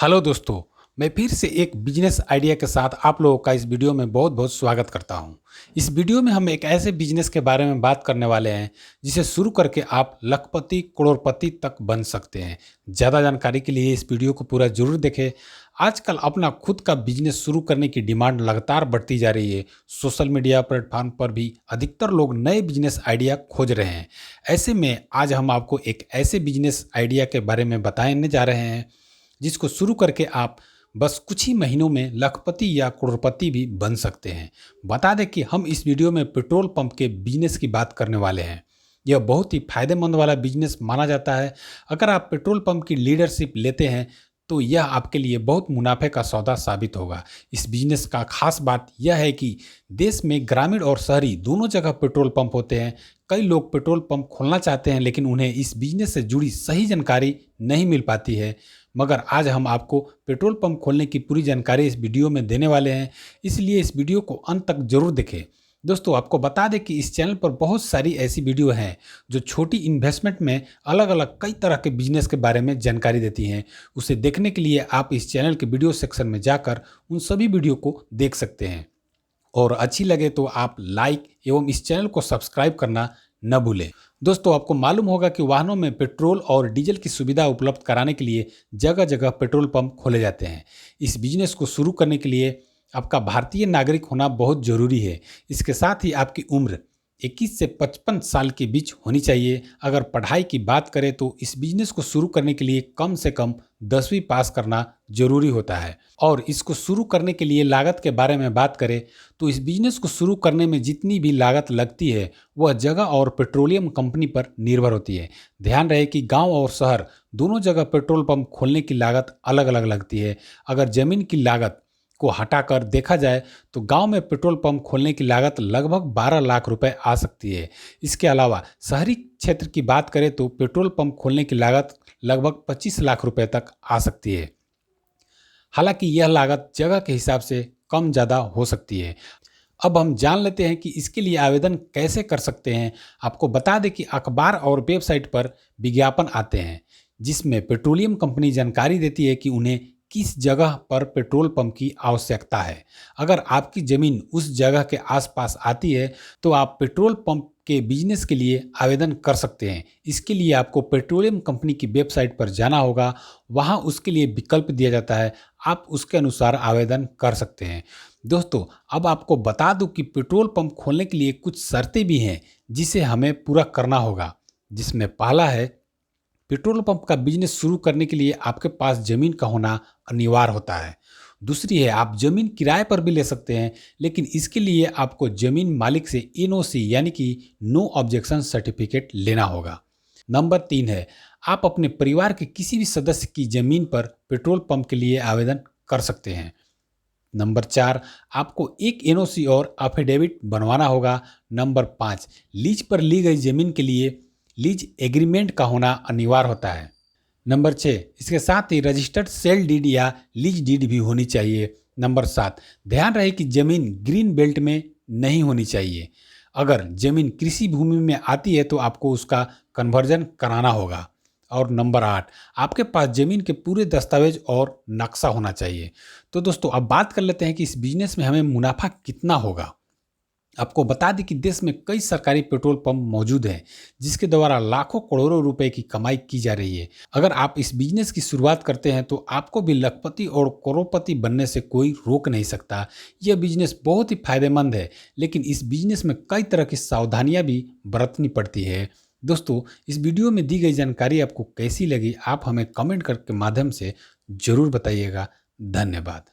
Hello दोस्तों, मैं फिर से एक बिजनेस आइडिया के साथ आप लोगों का इस वीडियो में बहुत बहुत स्वागत करता हूं। इस वीडियो में हम एक ऐसे बिजनेस के बारे में बात करने वाले हैं जिसे शुरू करके आप लखपति करोड़पति तक बन सकते हैं। ज़्यादा जानकारी के लिए इस वीडियो को पूरा जरूर देखें। आजकल अपना खुद का बिजनेस शुरू करने की डिमांड लगातार बढ़ती जा रही है। सोशल मीडिया प्लेटफॉर्म पर भी अधिकतर लोग नए बिजनेस आइडिया खोज रहे हैं। ऐसे में आज हम आपको एक ऐसे बिजनेस आइडिया के बारे में बताने जा रहे हैं जिसको शुरू करके आप बस कुछ ही महीनों में लखपति या करोड़पति भी बन सकते हैं। बता दें कि हम इस वीडियो में पेट्रोल पंप के बिजनेस की बात करने वाले हैं। यह बहुत ही फायदेमंद वाला बिजनेस माना जाता है। अगर आप पेट्रोल पंप की लीडरशिप लेते हैं तो यह आपके लिए बहुत मुनाफे का सौदा साबित होगा। इस बिजनेस का खास बात यह है कि देश में ग्रामीण और शहरी दोनों जगह पेट्रोल पंप होते हैं। कई लोग पेट्रोल पंप खोलना चाहते हैं लेकिन उन्हें इस बिजनेस से जुड़ी सही जानकारी नहीं मिल पाती है। मगर आज हम आपको पेट्रोल पंप खोलने की पूरी जानकारी इस वीडियो में देने वाले हैं, इसलिए इस वीडियो को अंत तक जरूर देखें। दोस्तों, आपको बता दें कि इस चैनल पर बहुत सारी ऐसी वीडियो हैं जो छोटी इन्वेस्टमेंट में अलग अलग कई तरह के बिजनेस के बारे में जानकारी देती हैं। उसे देखने के लिए आप इस चैनल के वीडियो सेक्शन में जाकर उन सभी वीडियो को देख सकते हैं और अच्छी लगे तो आप लाइक एवं इस चैनल को सब्सक्राइब करना न भूलें। दोस्तों, आपको मालूम होगा कि वाहनों में पेट्रोल और डीजल की सुविधा उपलब्ध कराने के लिए जगह जगह पेट्रोल पंप खोले जाते हैं। इस बिजनेस को शुरू करने के लिए आपका भारतीय नागरिक होना बहुत जरूरी है। इसके साथ ही आपकी उम्र 21 से 55 साल के बीच होनी चाहिए। अगर पढ़ाई की बात करें तो इस बिजनेस को शुरू करने के लिए कम से कम 10वीं पास करना जरूरी होता है। और इसको शुरू करने के लिए लागत के बारे में बात करें तो इस बिजनेस को शुरू करने में जितनी भी लागत लगती है वह जगह और पेट्रोलियम कंपनी पर निर्भर होती है। ध्यान रहे कि गांव और शहर दोनों जगह पेट्रोल पंप खोलने की लागत अलग अलग लगती है। अगर जमीन की लागत को हटाकर देखा जाए तो गांव में पेट्रोल पंप खोलने की लागत लगभग 12 लाख रुपए आ सकती है। इसके अलावा शहरी क्षेत्र की बात करें तो पेट्रोल पंप खोलने की लागत लगभग 25 लाख रुपए तक आ सकती है। हालांकि यह लागत जगह के हिसाब से कम ज़्यादा हो सकती है। अब हम जान लेते हैं कि इसके लिए आवेदन कैसे कर सकते हैं। आपको बता दें कि अखबार और वेबसाइट पर विज्ञापन आते हैं जिसमें पेट्रोलियम कंपनी जानकारी देती है कि उन्हें किस जगह पर पेट्रोल पंप की आवश्यकता है। अगर आपकी ज़मीन उस जगह के आसपास आती है तो आप पेट्रोल पंप के बिजनेस के लिए आवेदन कर सकते हैं। इसके लिए आपको पेट्रोलियम कंपनी की वेबसाइट पर जाना होगा। वहां उसके लिए विकल्प दिया जाता है, आप उसके अनुसार आवेदन कर सकते हैं। दोस्तों, अब आपको बता दूं कि पेट्रोल पंप खोलने के लिए कुछ शर्तें भी हैं जिसे हमें पूरा करना होगा, जिसमें पहला है पेट्रोल पंप का बिजनेस शुरू करने के लिए आपके पास जमीन का होना अनिवार्य होता है। दूसरी है, आप जमीन किराए पर भी ले सकते हैं लेकिन इसके लिए आपको जमीन मालिक से एनओसी यानी कि नो ऑब्जेक्शन सर्टिफिकेट लेना होगा। नंबर 3 है, आप अपने परिवार के किसी भी सदस्य की जमीन पर पेट्रोल पंप के लिए आवेदन कर सकते हैं। नंबर 4, आपको एक एनओसी और एफिडेविट बनवाना होगा। नंबर 5, लीज पर ली गई जमीन के लिए लीज एग्रीमेंट का होना अनिवार्य होता है। नंबर 6, इसके साथ ही रजिस्टर्ड सेल डीड या लीज डीड भी होनी चाहिए। नंबर 7, ध्यान रहे कि जमीन ग्रीन बेल्ट में नहीं होनी चाहिए। अगर जमीन कृषि भूमि में आती है तो आपको उसका कन्वर्जन कराना होगा। और नंबर 8, आपके पास जमीन के पूरे दस्तावेज और नक्शा होना चाहिए। तो दोस्तों, अब बात कर लेते हैं कि इस बिजनेस में हमें मुनाफा कितना होगा। आपको बता दें कि देश में कई सरकारी पेट्रोल पंप मौजूद हैं जिसके द्वारा लाखों करोड़ों रुपए की कमाई की जा रही है। अगर आप इस बिजनेस की शुरुआत करते हैं तो आपको भी लखपति और करोड़पति बनने से कोई रोक नहीं सकता। यह बिजनेस बहुत ही फायदेमंद है लेकिन इस बिजनेस में कई तरह की सावधानियां भी बरतनी पड़ती है। दोस्तों, इस वीडियो में दी गई जानकारी आपको कैसी लगी आप हमें कमेंट करके माध्यम से जरूर बताइएगा। धन्यवाद।